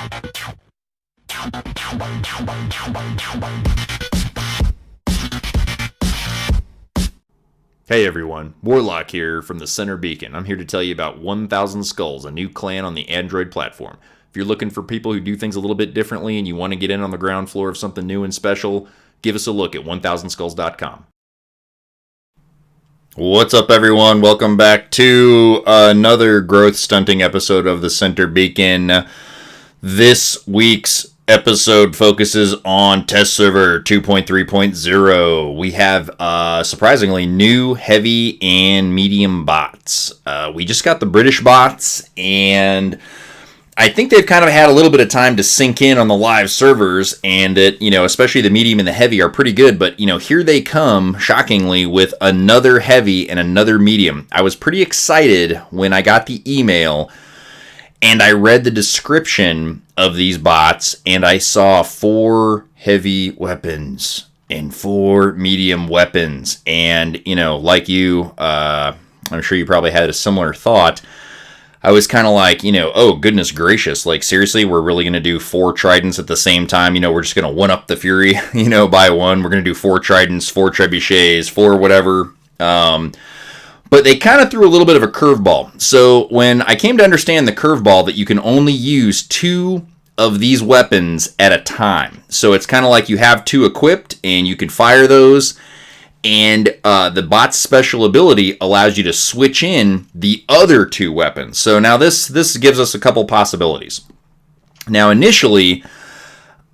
Hey everyone, Warlock here from the Center Beacon. I'm here to tell you about 1000 Skulls, a new clan on the Android platform. If you're looking for people who do things a little bit differently and you want to get in on the ground floor of something new and special, give us a look at 1000skulls.com. What's up everyone? Welcome back to another growth stunting episode of the Center Beacon. This week's episode focuses on Test Server 2.3.0. We have surprisingly new heavy and medium bots. We just got the British bots, and I think they've kind of had a little bit of time to sink in on the live servers, and that, especially the medium and the heavy are pretty good, but here they come, shockingly, with another heavy and another medium. I was pretty excited when I got the email and I read the description of these bots, and I saw 4 heavy weapons and 4 medium weapons. And, like you, I'm sure you probably had a similar thought. I was kind of like, oh, goodness gracious. Like, seriously, we're really going to do 4 tridents at the same time? We're just going to one-up the Fury, by one. We're going to do 4 tridents, 4 trebuchets, 4 whatever. But they kind of threw a little bit of a curveball. So when I came to understand the curveball that you can only use 2 of these weapons at a time. So it's kind of like you have 2 equipped and you can fire those. And the bot's special ability allows you to switch in the other 2 weapons. So now this gives us a couple possibilities. Now initially,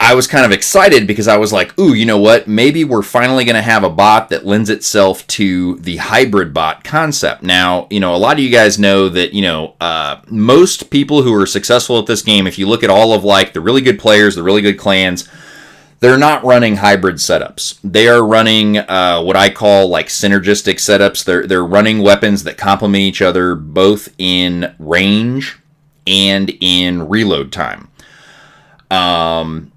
I was kind of excited because I was like, ooh, you know what? Maybe we're finally going to have a bot that lends itself to the hybrid bot concept. Now, a lot of you guys know that, most people who are successful at this game, if you look at all of the really good players, the really good clans, they're not running hybrid setups. They are running what I call synergistic setups. They're running weapons that complement each other both in range and in reload time. Rhinos,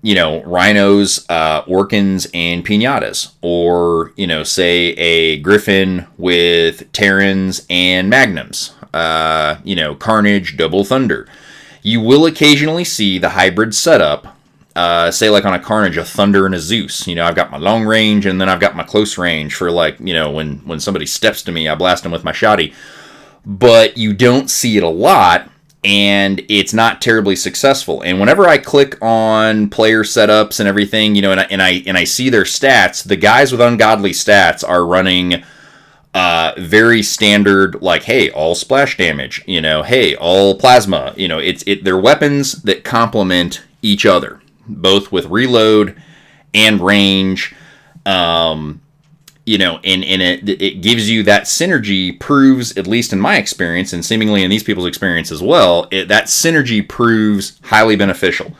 Orkans, and Pinatas, or, say a Griffin with Terrans and Magnums, Carnage, Double Thunder. You will occasionally see the hybrid setup, say on a Carnage, a Thunder and a Zeus. I've got my long range and then I've got my close range for when somebody steps to me, I blast them with my shotty. But you don't see it a lot. And it's not terribly successful. And whenever I click on player setups and everything, and I see their stats, the guys with ungodly stats are running very standard, hey, all splash damage, hey, all plasma. They're weapons that complement each other, both with reload and range. And it gives you that synergy, proves, at least in my experience, and seemingly in these people's experience as well, that synergy proves highly beneficial.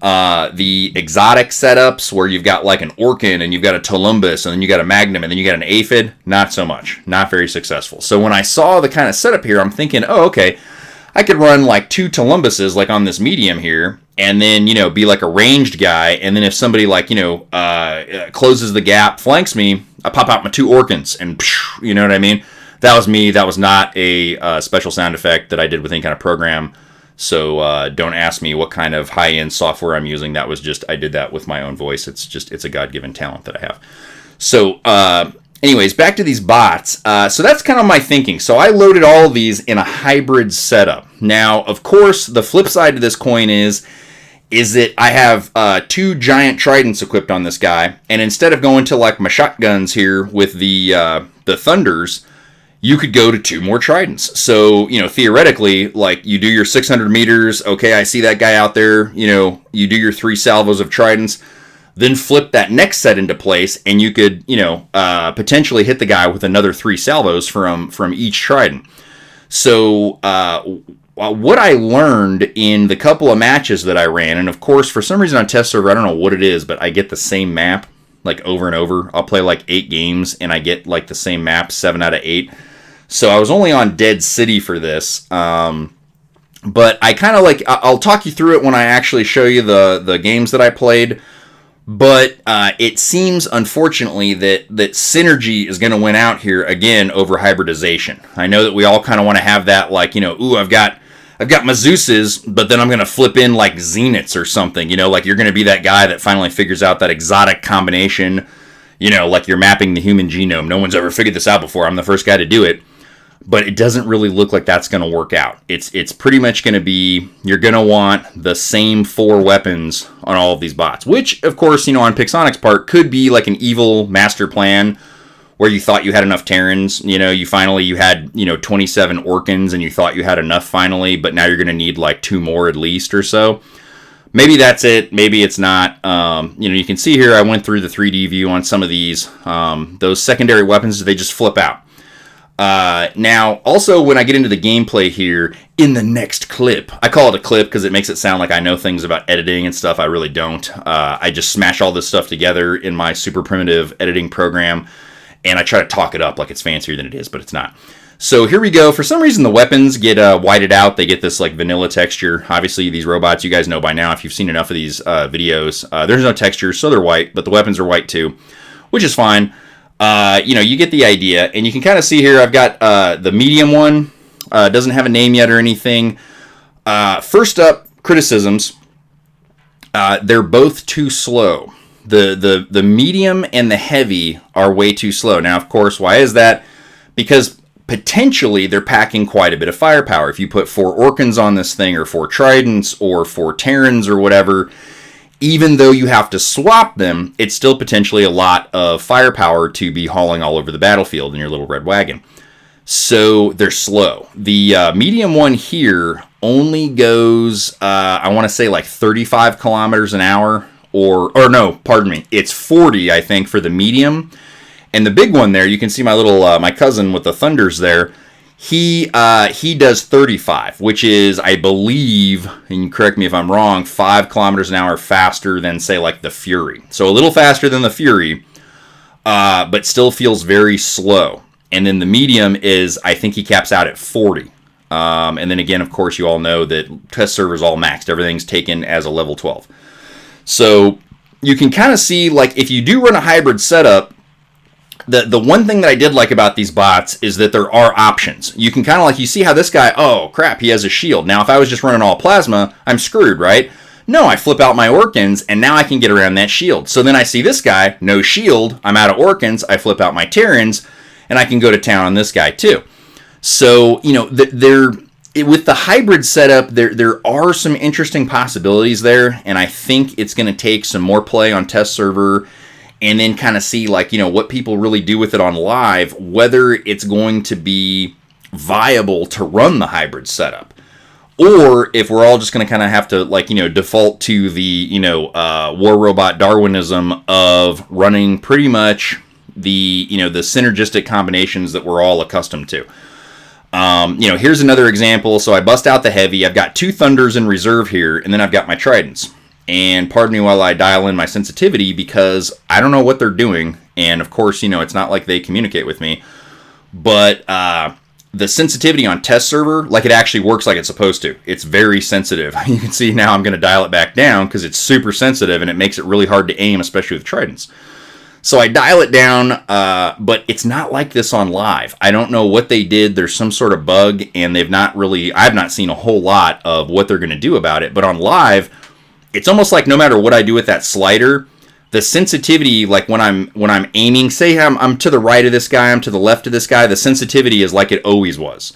The exotic setups where you've got an Orkan and you've got a Tolumbus and then you got a Magnum and then you got an Aphid, not so much. Not very successful. So when I saw the kind of setup here, I'm thinking, oh, okay, I could run 2 Tolumbuses on this medium here, and then, be a ranged guy, and then if somebody closes the gap, flanks me, I pop out my 2 Orkans, and you know what I mean? That was me. That was not a special sound effect that I did with any kind of program, so don't ask me what kind of high-end software I'm using. That was just, I did that with my own voice. It's a God-given talent that I have. So, anyways, back to these bots. So that's kind of my thinking. So I loaded all of these in a hybrid setup. Now, of course, the flip side to this coin is that I have 2 giant tridents equipped on this guy, and instead of going to my shotguns here with the Thunders, you could go to 2 more tridents. So, theoretically, you do your 600 meters, okay, I see that guy out there, you do your 3 salvos of tridents, then flip that next set into place, and you could, potentially hit the guy with another 3 salvos from each trident. So, what I learned in the couple of matches that I ran, and of course, for some reason on Test Server, I don't know what it is, but I get the same map, over and over. I'll play 8 games, and I get the same map 7 out of 8. So I was only on Dead City for this, but I kind of I'll talk you through it when I actually show you the games that I played. But it seems, unfortunately, that synergy is going to win out here again over hybridization. I know that we all kind of want to have that, ooh, I've got I've got my Zeus's, but then I'm going to flip in like Zeniths or something, like you're going to be that guy that finally figures out that exotic combination, like you're mapping the human genome. No one's ever figured this out before. I'm the first guy to do it. But it doesn't really look like that's going to work out. It's pretty much going to be, you're going to want the same 4 weapons on all of these bots, which, of course, on Pixonic's part, could be like an evil master plan where you thought you had enough Terrans. You had 27 Orkans and you thought you had enough finally, but now you're going to need like 2 more at least or so. Maybe that's it. Maybe it's not. You can see here I went through the 3D view on some of these. Those secondary weapons, they just flip out. Now, also, when I get into the gameplay here, in the next clip, I call it a clip because it makes it sound like I know things about editing and stuff. I really don't. I just smash all this stuff together in my super primitive editing program, and I try to talk it up like it's fancier than it is, but it's not. So here we go. For some reason, the weapons get whited out. They get this like vanilla texture. Obviously, these robots, you guys know by now, if you've seen enough of these videos, there's no texture, so they're white, but the weapons are white too, which is fine. You get the idea, and you can kind of see here I've got the medium one, doesn't have a name yet or anything. First up, criticisms. They're both too slow. The medium and the heavy are way too slow. Now, of course, why is that? Because potentially they're packing quite a bit of firepower. If you put 4 Orkans on this thing, or 4 Tridents, or 4 Terrans, or whatever, even though you have to swap them, it's still potentially a lot of firepower to be hauling all over the battlefield in your little red wagon. So they're slow. The medium one here only goes, I want to say like 35 kilometers an hour, or no, pardon me, it's 40, I think, for the medium. And the big one there, you can see my little, my cousin with the Thunders there, he does 35, which is, I believe, and you correct me if I'm wrong, 5 kilometers an hour faster than, say, like the Fury. So a little faster than the Fury, but still feels very slow. And then the medium is, I think he caps out at 40. And then again, of course, you all know that test server's all maxed. Everything's taken as a level 12. So you can kind of see, like, if you do run a hybrid setup, the one thing that I did like about these bots is that there are options. You can kind of like, you see how this guy, oh crap, he has a shield. Now if I was just running all plasma, I'm screwed, right? No, I flip out my Orkans and now I can get around that shield. So then I see this guy, no shield, I'm out of Orkans, I flip out my Terrans, and I can go to town on this guy too. So, with the hybrid setup, there are some interesting possibilities there, and I think it's going to take some more play on test server, and then kind of see, like, what people really do with it on live, whether it's going to be viable to run the hybrid setup. Or if we're all just going to kind of have to, like, default to the, war robot Darwinism of running pretty much the, the synergistic combinations that we're all accustomed to. Here's another example. So I bust out the heavy. I've got 2 Thunders in reserve here, and then I've got my Tridents. And pardon me while I dial in my sensitivity, because I don't know what they're doing. And of course, it's not like they communicate with me. But the sensitivity on test server, like, it actually works like it's supposed to. It's very sensitive. You can see now I'm going to dial it back down because it's super sensitive and it makes it really hard to aim, especially with Tridents. So I dial it down, but it's not like this on live. I don't know what they did. There's some sort of bug, and I've not seen a whole lot of what they're going to do about it. But on live, it's almost like no matter what I do with that slider, the sensitivity, like when I'm aiming, say I'm to the right of this guy, I'm to the left of this guy, the sensitivity is like it always was.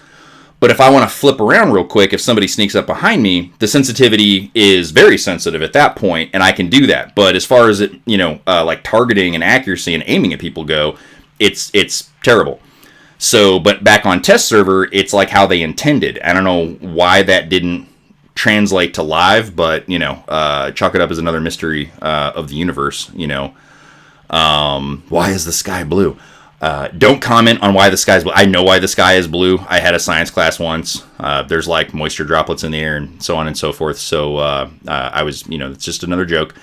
But if I want to flip around real quick, if somebody sneaks up behind me, the sensitivity is very sensitive at that point, and I can do that. But as far as it, like targeting and accuracy and aiming at people go, it's terrible. So, but back on test server, it's like how they intended. I don't know why that didn't translate to live, but chalk it up as another mystery of the universe. Why is the sky blue? Don't comment on why the sky is blue. I know why the sky is blue. I had a science class once. There's like moisture droplets in the air and so on and so forth. So I was, it's just another joke.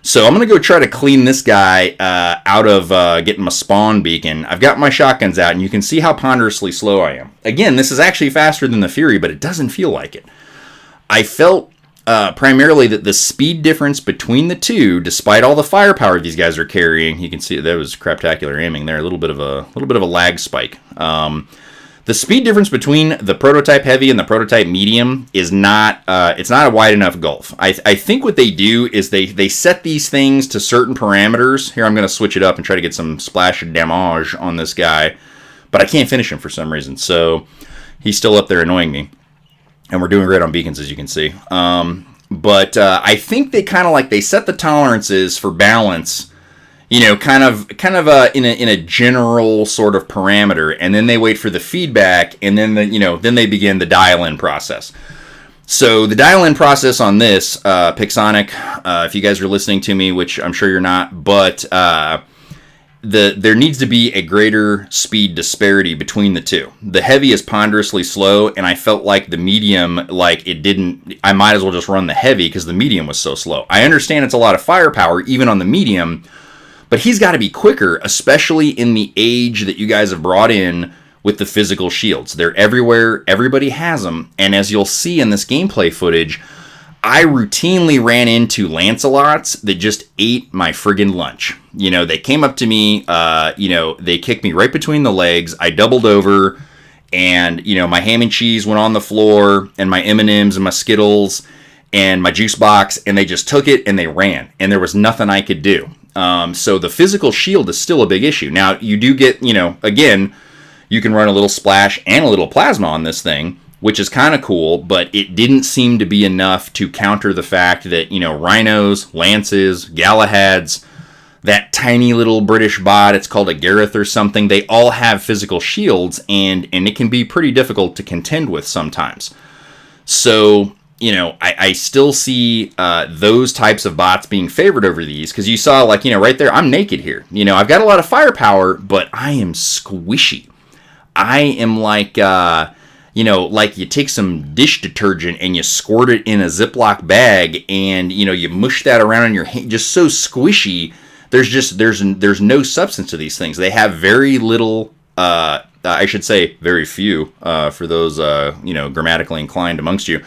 So I'm going to go try to clean this guy out of getting my spawn beacon. I've got my shotguns out, and you can see how ponderously slow I am. Again, this is actually faster than the Fury, but it doesn't feel like it. I felt primarily that the speed difference between the two, despite all the firepower these guys are carrying, you can see that was craptacular aiming there, a little bit of a lag spike. The speed difference between the prototype heavy and the prototype medium is not, it's not a wide enough gulf. I think what they do is they set these things to certain parameters. Here, I'm going to switch it up and try to get some splash of damage on this guy, but I can't finish him for some reason, so he's still up there annoying me. And we're doing great on beacons, as you can see. But I think they kind of like, they set the tolerances for balance, you know, kind of in a general sort of parameter, and then they wait for the feedback, and then then they begin the dial-in process. So the dial-in process on this Pixonic, if you guys are listening to me, which I'm sure you're not, but there needs to be a greater speed disparity between the two. The heavy is ponderously slow, and I felt like the medium, like I might as well just run the heavy because the medium was so slow. I understand it's a lot of firepower even on the medium, but he's got to be quicker, especially in the age that you guys have brought in with the physical shields. They're everywhere. Everybody has them. And as you'll see in this gameplay footage, I routinely ran into Lancelots that just ate my friggin' lunch. You know, they came up to me, they kicked me right between the legs. I doubled over, and, my ham and cheese went on the floor, and my M&Ms and my Skittles and my juice box, and they just took it and they ran. And there was nothing I could do. So the physical shield is still a big issue. Now, you do get, again, you can run a little splash and a little plasma on this thing, which is kind of cool, but it didn't seem to be enough to counter the fact that, Rhinos, Lances, Galahads, that tiny little British bot, it's called a Gareth or something, they all have physical shields, and it can be pretty difficult to contend with sometimes. So, I still see those types of bots being favored over these, because you saw, right there, I'm naked here. I've got a lot of firepower, but I am squishy. I am like you take some dish detergent and you squirt it in a Ziploc bag, and, you mush that around in your hand, just so squishy. There's no substance to these things. They have very little, I should say very few, for those, grammatically inclined amongst you.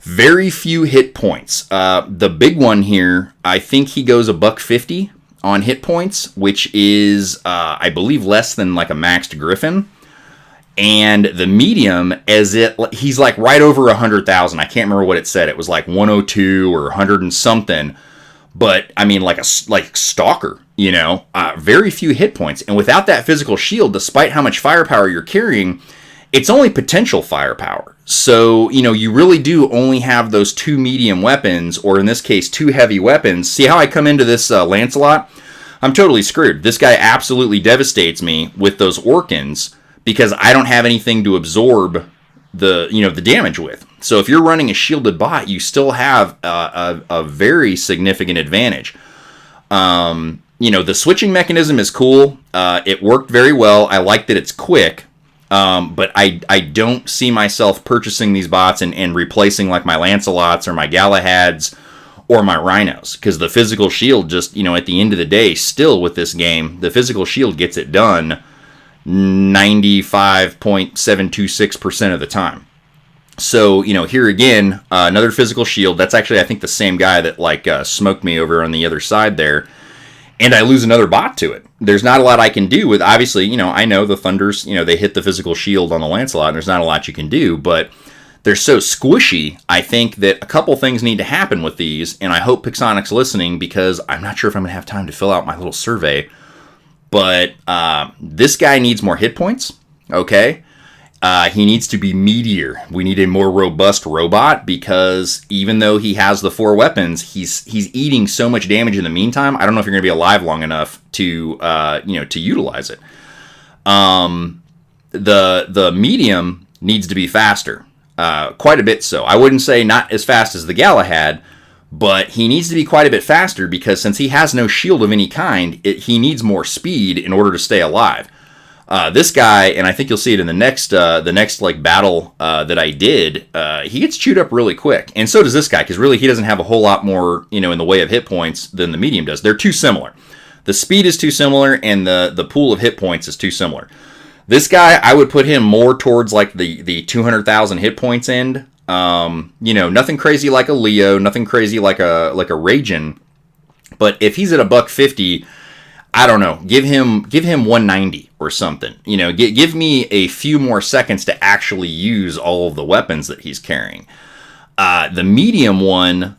Very few hit points. The big one here, I think he goes $150 on hit points, which is, I believe, less than like a maxed Griffin. And the medium, he's like right over 100,000. I can't remember what it said. It was like 102 or 100 and something. But I mean, like Stalker, very few hit points. And without that physical shield, despite how much firepower you're carrying, it's only potential firepower. So, you really do only have those two medium weapons, or in this case, two heavy weapons. See how I come into this Lancelot? I'm totally screwed. This guy absolutely devastates me with those Orkans, because I don't have anything to absorb the damage with. So if you're running a shielded bot, you still have a very significant advantage. The switching mechanism is cool. It worked very well. I like that it's quick. But I don't see myself purchasing these bots and replacing like my Lancelots or my Galahads or my Rhinos, because the physical shield just, at the end of the day, still with this game, the physical shield gets it done 95.726% of the time. So, here again, another physical shield. That's actually, I think, the same guy that smoked me over on the other side there. And I lose another bot to it. There's not a lot I can do with, obviously, I know the Thunders, they hit the physical shield on the Lancelot, and there's not a lot you can do, but they're so squishy. I think that a couple things need to happen with these, and I hope Pixonic's listening, because I'm not sure if I'm going to have time to fill out my little survey. But this guy needs more hit points, okay? He needs to be meatier. We need a more robust robot, because even though he has the 4 weapons, he's eating so much damage in the meantime. I don't know if you're going to be alive long enough to to utilize it. The medium needs to be faster, quite a bit so. I wouldn't say not as fast as the Galahad, but he needs to be quite a bit faster, because since he has no shield of any kind, he needs more speed in order to stay alive. This guy, and I think you'll see it in the next battle that I did, he gets chewed up really quick. And so does this guy, because really he doesn't have a whole lot more, in the way of hit points than the medium does. They're too similar. The speed is too similar, and the pool of hit points is too similar. This guy, I would put him more towards like the 200,000 hit points end. Nothing crazy like a Leo, nothing crazy like a Ragin. But if he's at $150, I don't know, give him 190. or something. You know, give me a few more seconds to actually use all of the weapons that he's carrying. The medium one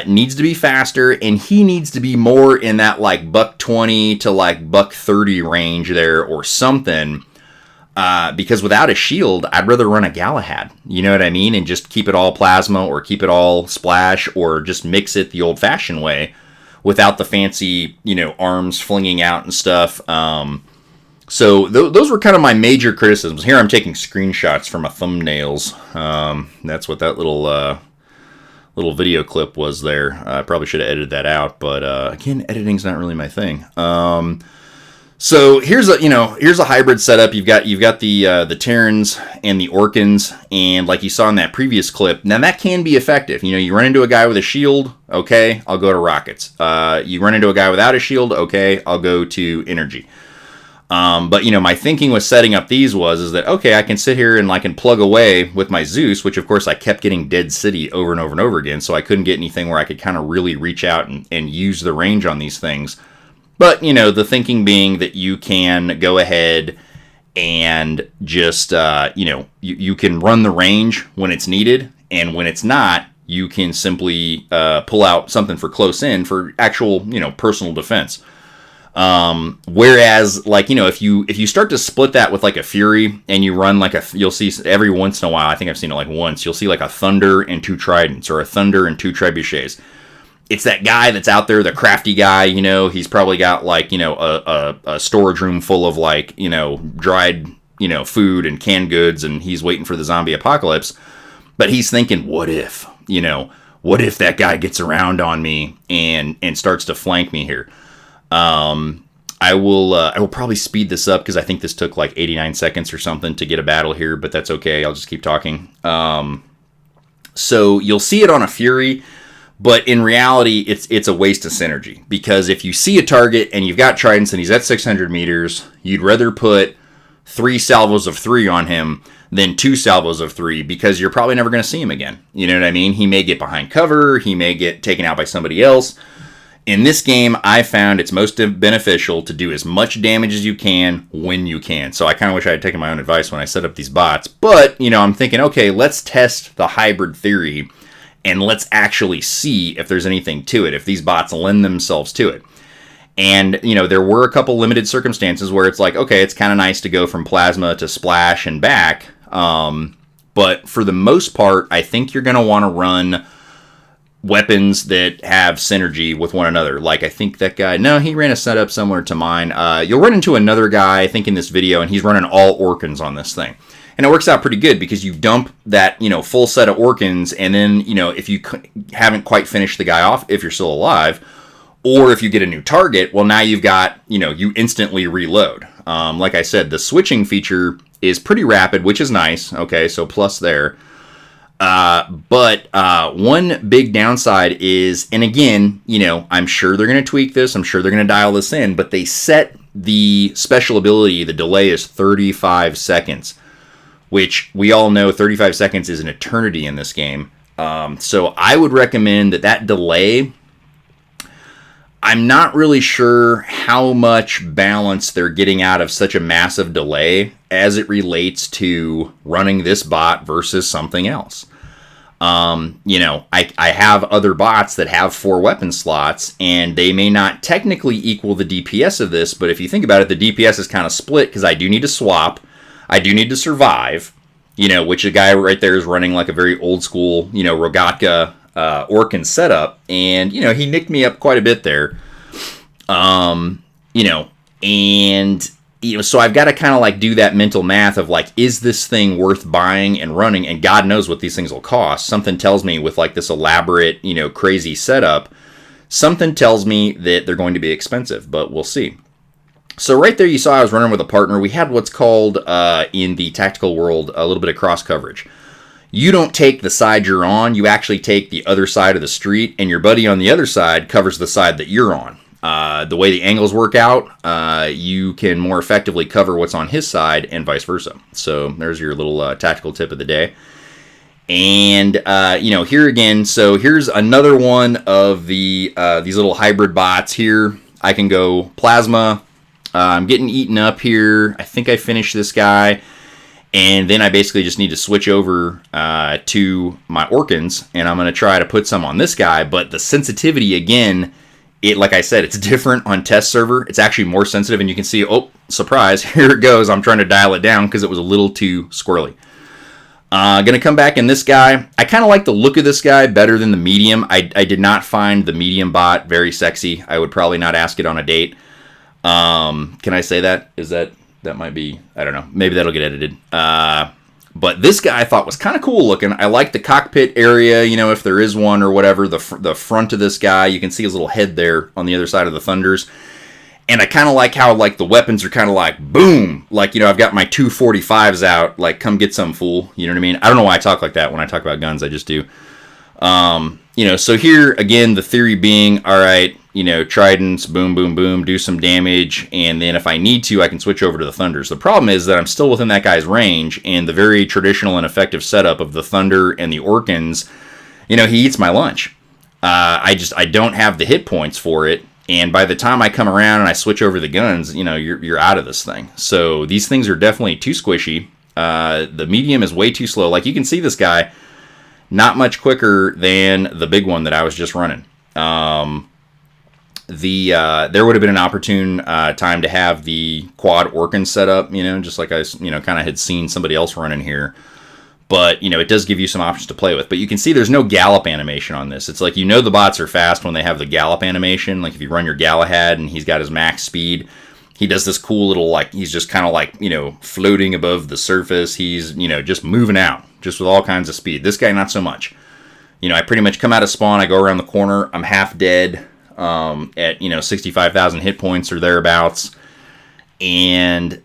needs to be faster, and he needs to be more in that like $120 to like $130 range there or something. Because without a shield, I'd rather run a Galahad. You know what I mean? And just keep it all plasma or keep it all splash or just mix it the old-fashioned way without the fancy, you know, arms flinging out and stuff. So those were kind of my major criticisms. Here I'm taking screenshots for my thumbnails. That's what that little video clip was there. I probably should have edited that out, but again, editing's not really my thing. So here's a hybrid setup. You've got the Terrans and the Orkans, and like you saw in that previous clip, now that can be effective. You know, you run into a guy with a shield, okay, I'll go to rockets. You run into a guy without a shield, okay, I'll go to energy. But you know, my thinking with setting up these is that okay, I can sit here and I can plug away with my Zeus, which of course I kept getting Dead City over and over and over again, so I couldn't get anything where I could kind of really reach out and use the range on these things. But, you know, the thinking being that you can go ahead and just, you can run the range when it's needed. And when it's not, you can simply pull out something for close in for actual, you know, personal defense. Whereas, like, you know, if you start to split that with like a Fury and you run like you'll see every once in a while, I think I've seen it like once, you'll see like a Thunder and 2 Tridents or a Thunder and 2 Trebuchets. It's that guy that's out there, the crafty guy, you know, he's probably got like, you know, a storage room full of like, you know, dried, you know, food and canned goods, and he's waiting for the zombie apocalypse. But he's thinking, what if that guy gets around on me and starts to flank me here? I will probably speed this up because I think this took like 89 seconds or something to get a battle here, but that's okay. I'll just keep talking. So you'll see it on a Fury. But in reality, it's a waste of synergy, because if you see a target and you've got Tridents and he's at 600 meters, you'd rather put 3 salvos of 3 on him than 2 salvos of 3, because you're probably never going to see him again. You know what I mean? He may get behind cover, he may get taken out by somebody else. In this game, I found it's most beneficial to do as much damage as you can when you can. So I kind of wish I had taken my own advice when I set up these bots. But, you know, I'm thinking, okay, let's test the hybrid theory. And let's actually see if there's anything to it, if these bots lend themselves to it. And, you know, there were a couple limited circumstances where it's like, okay, it's kind of nice to go from plasma to splash and back. But for the most part, I think you're going to want to run weapons that have synergy with one another. Like, I think that guy, no, he ran a setup similar to mine. You'll run into another guy, I think, in this video, and he's running all Orkans on this thing. And it works out pretty good because you dump that, you know, full set of Orkans, and then, you know, if you haven't quite finished the guy off, if you're still alive, or if you get a new target, well, now you've got, you know, you instantly reload. Like I said, the switching feature is pretty rapid, which is nice. Okay, so plus there. But one big downside is, and again, you know, I'm sure they're going to tweak this, I'm sure they're going to dial this in, but they set the special ability, the delay is 35 seconds. Which we all know 35 seconds is an eternity in this game. So I would recommend that delay, I'm not really sure how much balance they're getting out of such a massive delay as it relates to running this bot versus something else. You know, I have other bots that have 4 weapon slots, and they may not technically equal the DPS of this, but if you think about it, the DPS is kind of split because I do need to swap. I do need to survive, you know, which a guy right there is running like a very old school, you know, Rogatka Orkan setup. And, you know, he nicked me up quite a bit there. You know, and, you know, so I've got to kind of like do that mental math of like, is this thing worth buying and running? And God knows what these things will cost. Something tells me with like this elaborate, you know, crazy setup, something tells me that they're going to be expensive, but we'll see. So right there you saw I was running with a partner. We had what's called, in the tactical world, a little bit of cross coverage. You don't take the side you're on, you actually take the other side of the street, and your buddy on the other side covers the side that you're on. The way the angles work out, you can more effectively cover what's on his side and vice versa. So there's your little tactical tip of the day. And, you know, here again, so here's another one of the these little hybrid bots here. I can go plasma, I'm getting eaten up here. I think I finished this guy. And then I basically just need to switch over to my Orkans, and I'm going to try to put some on this guy. But the sensitivity, again, like I said, it's different on test server. It's actually more sensitive, and you can see, oh, surprise, here it goes. I'm trying to dial it down because it was a little too squirrely. Going to come back in this guy. I kind of like the look of this guy better than the medium. I did not find the medium bot very sexy. I would probably not ask it on a date. Can I say that? That might be, I don't know. Maybe that'll get edited. But this guy I thought was kind of cool looking. I like the cockpit area, if there is one or whatever. The front of this guy, you can see his little head there on the other side of the Thunders. And I kind of like how, the weapons are kind of like, boom. I've got my 245s out. Come get some, fool. You know what I mean? I don't know why I talk like that when I talk about guns. I just do. So here, again, the theory being, all right, tridents, boom, boom, boom, do some damage, and then if I need to, I can switch over to the Thunders. The problem is that I'm still within that guy's range, and the very traditional and effective setup of the Thunder and the Orkans, he eats my lunch. I don't have the hit points for it, and by the time I come around and I switch over the guns, you're out of this thing. So these things are definitely too squishy. The medium is way too slow. You can see this guy, not much quicker than the big one that I was just running. There would have been an opportune time to have the quad Orkan set up, just like I, kind of had seen somebody else running here. But, it does give you some options to play with. But you can see there's no gallop animation on this. It's the bots are fast when they have the gallop animation. If you run your Galahad and he's got his max speed, he does this cool little, he's just kind of floating above the surface. He's, just moving out, just with all kinds of speed. This guy, not so much. I pretty much come out of spawn, I go around the corner, I'm half dead. At 65,000 hit points or thereabouts, and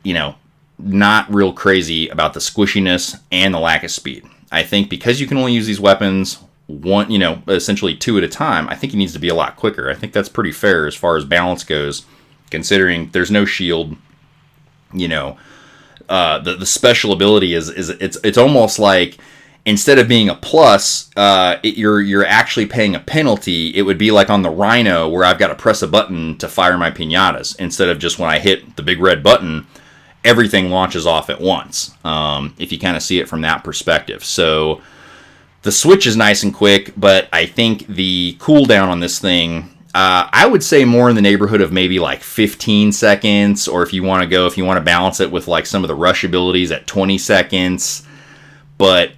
not real crazy about the squishiness and the lack of speed. I think because you can only use these weapons essentially two at a time, I think he needs to be a lot quicker. I think that's pretty fair as far as balance goes, considering there's no shield. The special ability is it's almost like, instead of being a plus, you're actually paying a penalty. It would be like on the Rhino, where I've got to press a button to fire my piñatas. Instead of just when I hit the big red button, everything launches off at once, if you kind of see it from that perspective. So the switch is nice and quick, but I think the cooldown on this thing, I would say more in the neighborhood of maybe 15 seconds, or if you want to balance it with some of the rush abilities at 20 seconds. But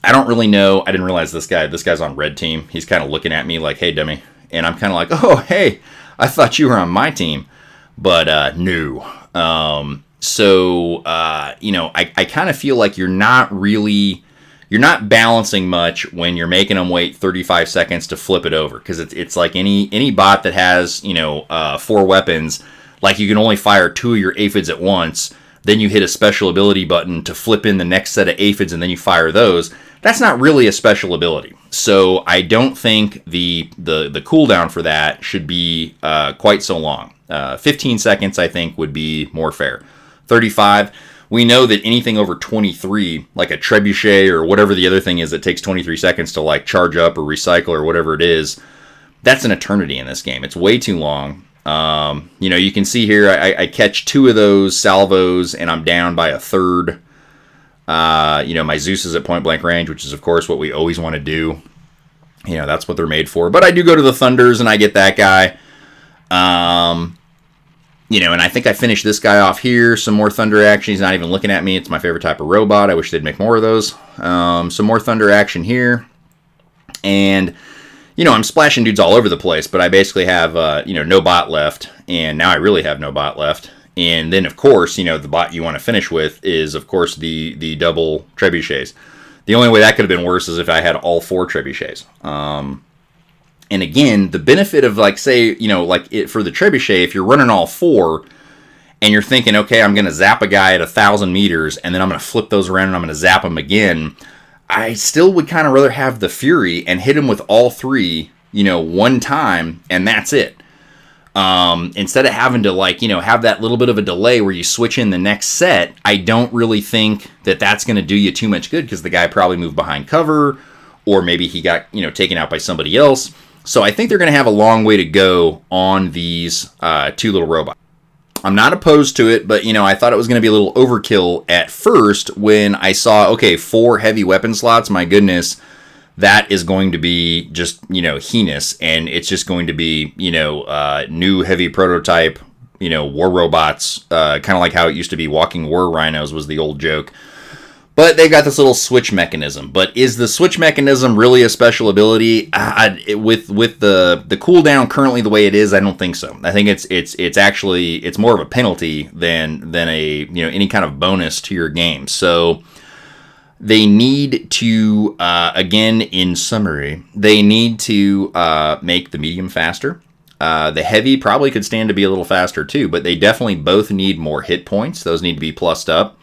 I don't really know. I didn't realize this guy's on red team. He's kind of looking at me like, hey, dummy. And I'm kind of like, oh, hey, I thought you were on my team. But no. I kind of feel like you're not balancing much when you're making them wait 35 seconds to flip it over. Because it's like any bot that has, 4 weapons, you can only fire 2 of your aphids at once. Then you hit a special ability button to flip in the next set of aphids, and then you fire those. That's not really a special ability. So I don't think the cooldown for that should be quite so long. 15 seconds, I think, would be more fair. 35, we know that anything over 23, like a trebuchet or whatever the other thing is that takes 23 seconds to charge up or recycle or whatever it is, that's an eternity in this game. It's way too long. You can see here, I catch 2 of those salvos and I'm down by a third. My Zeus is at point blank range, which is of course what we always want to do. That's what they're made for. But I do go to the Thunders and I get that guy. And I think I finished this guy off here. Some more Thunder action. He's not even looking at me. It's my favorite type of robot. I wish they'd make more of those. Some more Thunder action here. And I'm splashing dudes all over the place, but I basically have, no bot left, and now I really have no bot left. And then, of course, the bot you want to finish with is, of course, the double trebuchets. The only way that could have been worse is if I had all 4 trebuchets. And again, the benefit of, for the trebuchet, if you're running all 4, and you're thinking, okay, I'm going to zap a guy at 1,000 meters, and then I'm going to flip those around and I'm going to zap him again, I still would kind of rather have the Fury and hit him with all 3, one time, and that's it. Instead of having to, have that little bit of a delay where you switch in the next set, I don't really think that that's going to do you too much good because the guy probably moved behind cover, or maybe he got, taken out by somebody else. So I think they're going to have a long way to go on these 2 little robots. I'm not opposed to it, but, I thought it was going to be a little overkill at first when I saw, okay, 4 heavy weapon slots. My goodness, that is going to be just, heinous. And it's just going to be, new heavy prototype, war robots, kind of like how it used to be walking war rhinos was the old joke. But they've got this little switch mechanism. But is the switch mechanism really a special ability? With the cooldown currently the way it is, I don't think so. I think it's actually more of a penalty than a any kind of bonus to your game. So they need to again, in summary, they need to make the medium faster. The heavy probably could stand to be a little faster too, but they definitely both need more hit points. Those need to be plussed up.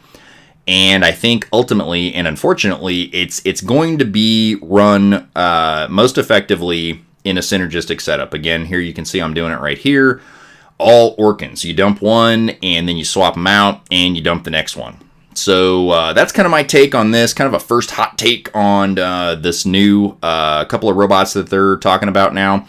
And I think ultimately and unfortunately, it's going to be run most effectively in a synergistic setup. Again, here you can see I'm doing it right here. All Orkans. You dump one, and then you swap them out, and you dump the next one. So that's kind of my take on this. Kind of a first hot take on this new couple of robots that they're talking about now.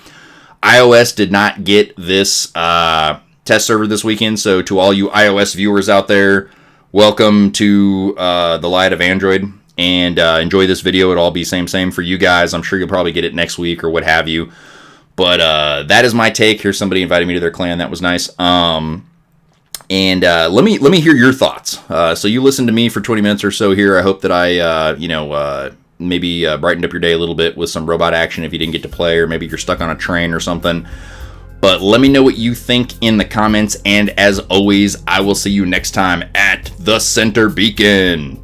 iOS did not get this test server this weekend, so to all you iOS viewers out there, welcome to the light of Android, and enjoy this video. It'll all be same for you guys. I'm sure you'll probably get it next week or what have you. But that is my take. Here's somebody invited me to their clan. That was nice. And let me hear your thoughts. So you listened to me for 20 minutes or so here. I hope that I maybe brightened up your day a little bit with some robot action if you didn't get to play, or maybe you're stuck on a train or something. But let me know what you think in the comments, and as always, I will see you next time at the Center Beacon.